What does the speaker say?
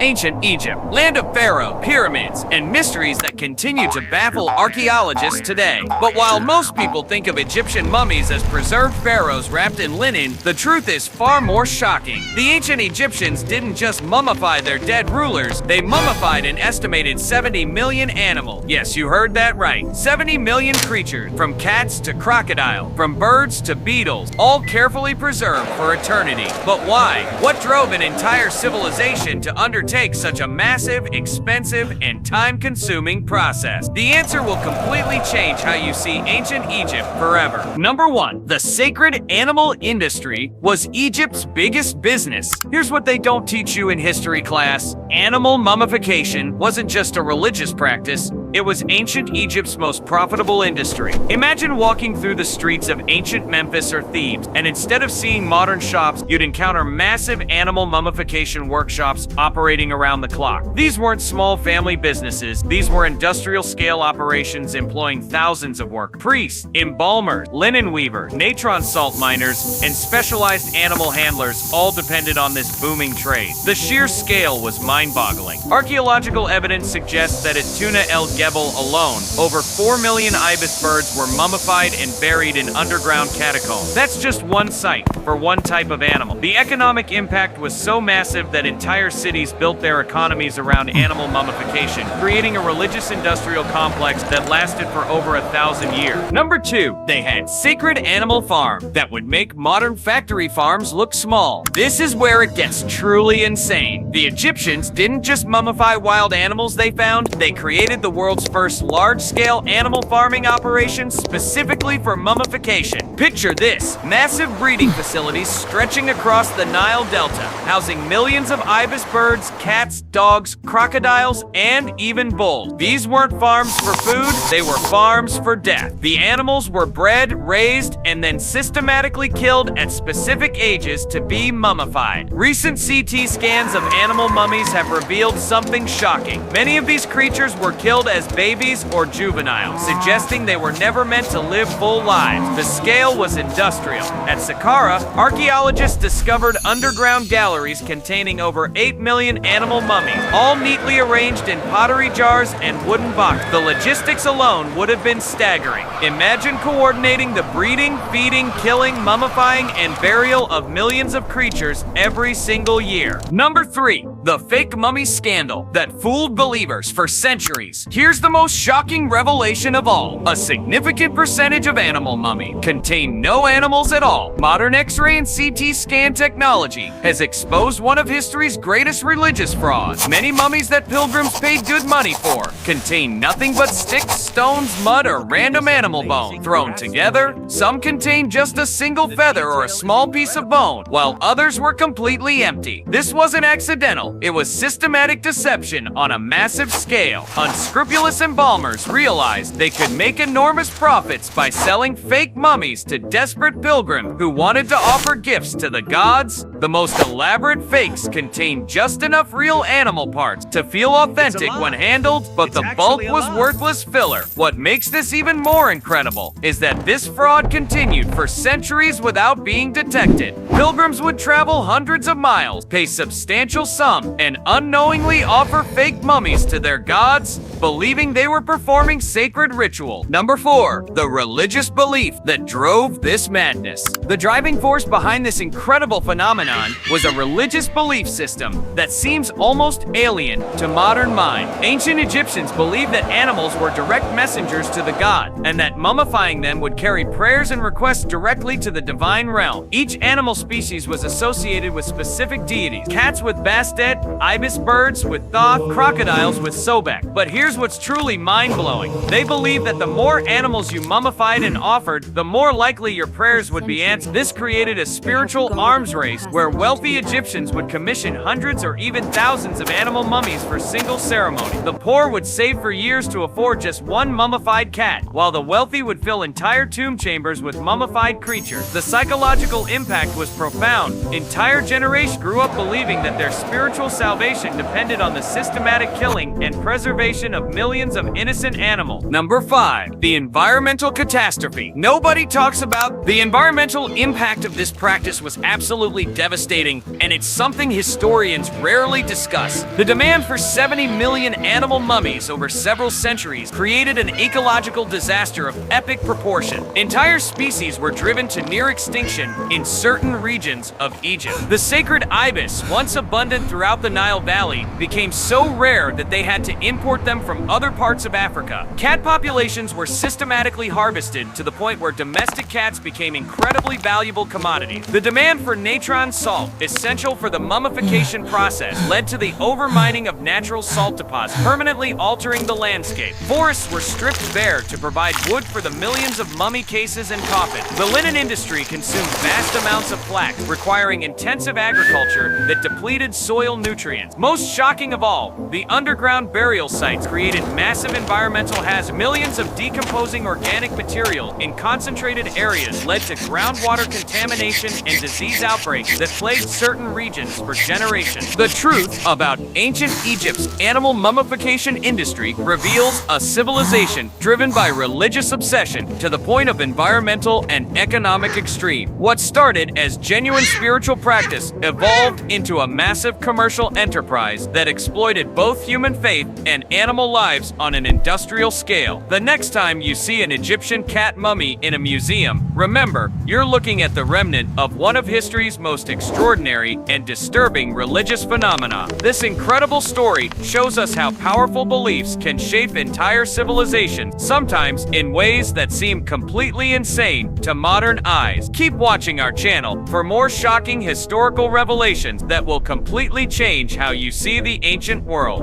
Ancient Egypt, land of pharaoh, pyramids, and mysteries that continue to baffle archaeologists today. But while most people think of Egyptian mummies as preserved pharaohs wrapped in linen, the truth is far more shocking. The ancient Egyptians didn't just mummify their dead rulers, they mummified an estimated 70 million animals. Yes, you heard that right. 70 million creatures, from cats to crocodiles, from birds to beetles, all carefully preserved for eternity. But why? What drove an entire civilization to undertake such a massive, expensive, and time-consuming process? The answer will completely change how you see ancient Egypt forever. Number 1. The sacred animal industry was Egypt's biggest business. Here's what they don't teach you in history class. Animal mummification wasn't just a religious practice, it was ancient Egypt's most profitable industry. Imagine walking through the streets of ancient Memphis or Thebes, and instead of seeing modern shops, you'd encounter massive animal mummification workshops operating around the clock. These weren't small family businesses, these were industrial-scale operations employing thousands of workers. Priests, embalmers, linen weavers, natron salt miners, and specialized animal handlers all depended on this booming trade. The sheer scale was mind-boggling. Archaeological evidence suggests that at Tuna El Gebel alone, over 4 million ibis birds were mummified and buried in underground catacombs. That's just one site for one type of animal. The economic impact was so massive that entire cities built their economies around animal mummification, creating a religious industrial complex that lasted for over 1,000 years. Number 2, they had sacred animal farms that would make modern factory farms look small. This is where it gets truly insane. The Egyptians didn't just mummify wild animals they found, they created the world's first large-scale animal farming operation specifically for mummification. Picture this, massive breeding facilities stretching across the Nile Delta, housing millions of ibis birds, cats, dogs, crocodiles, and even bulls. These weren't farms for food, they were farms for death. The animals were bred, raised, and then systematically killed at specific ages to be mummified. Recent CT scans of animal mummies have revealed something shocking. Many of these creatures were killed as babies or juveniles, suggesting they were never meant to live full lives. The scale was industrial. At Saqqara, archaeologists discovered underground galleries containing over 8 million animal mummies, all neatly arranged in pottery jars and wooden boxes. The logistics alone would have been staggering. Imagine coordinating the breeding, feeding, killing, mummifying, and burial of millions of creatures every single year. Number 3, the fake mummy scandal that fooled believers for centuries. Here's the most shocking revelation of all. A significant percentage of animal mummies contain no animals at all. Modern X-ray and CT scan technology has exposed one of history's greatest religious frauds. Many mummies that pilgrims paid good money for contain nothing but sticks, stones, mud, or random animal bone thrown together. Some contain just a single feather or a small piece of bone, while others were completely empty. This wasn't accidental, it was systematic deception on a massive scale. Unscrupulous embalmers realized they could make enormous profits by selling fake mummies to desperate pilgrims who wanted to offer gifts to the gods. The most elaborate fakes contained just enough real animal parts to feel authentic when handled, but the bulk was worthless filler. What makes this even more incredible is that this fraud continued for centuries without being detected. Pilgrims would travel hundreds of miles, pay substantial sums, and unknowingly offer fake mummies to their gods, believing they were performing sacred ritual. Number 4, the religious belief that drove this madness. The driving force behind this incredible phenomenon was a religious belief system that seems almost alien to modern mind. Ancient Egyptians believed that animals were direct messengers to the god, and that mummifying them would carry prayers and requests directly to the divine realm. Each animal species was associated with specific deities. Cats with Bastet, ibis birds with Thoth, crocodiles with Sobek. But here's what's truly mind-blowing. They believed that the more animals you mummified and offered, the more likely your prayers would be answered. This created a spiritual arms race where wealthy Egyptians would commission hundreds or even thousands of animal mummies for single ceremony. The poor would save for years to afford just one mummified cat, while the wealthy would fill entire tomb chambers with mummified creatures. The psychological impact was profound. Entire generations grew up believing that their spiritual salvation depended on the systematic killing and preservation of millions of innocent animals. Number 5, the environmental catastrophe. Nobody talks about the environmental impact of this practice was absolutely devastating. devastating, and it's something historians rarely discuss. The demand for 70 million animal mummies over several centuries created an ecological disaster of epic proportion. Entire species were driven to near extinction in certain regions of Egypt. The sacred ibis, once abundant throughout the Nile Valley, became so rare that they had to import them from other parts of Africa. Cat populations were systematically harvested to the point where domestic cats became incredibly valuable commodities. The demand for natron salt, essential for the mummification process, led to the overmining of natural salt deposits, permanently altering the landscape. Forests were stripped bare to provide wood for the millions of mummy cases and coffins. The linen industry consumed vast amounts of flax, requiring intensive agriculture that depleted soil nutrients. Most shocking of all, the underground burial sites created massive environmental hazards. Millions of decomposing organic material in concentrated areas led to groundwater contamination and disease outbreaks that plagued certain regions for generations. The truth about ancient Egypt's animal mummification industry reveals a civilization driven by religious obsession to the point of environmental and economic extreme. What started as genuine spiritual practice evolved into a massive commercial enterprise that exploited both human faith and animal lives on an industrial scale. The next time you see an Egyptian cat mummy in a museum, remember, you're looking at the remnant of one of history's most extraordinary and disturbing religious phenomena. This incredible story shows us how powerful beliefs can shape entire civilizations, sometimes in ways that seem completely insane to modern eyes. Keep watching our channel for more shocking historical revelations that will completely change how you see the ancient world.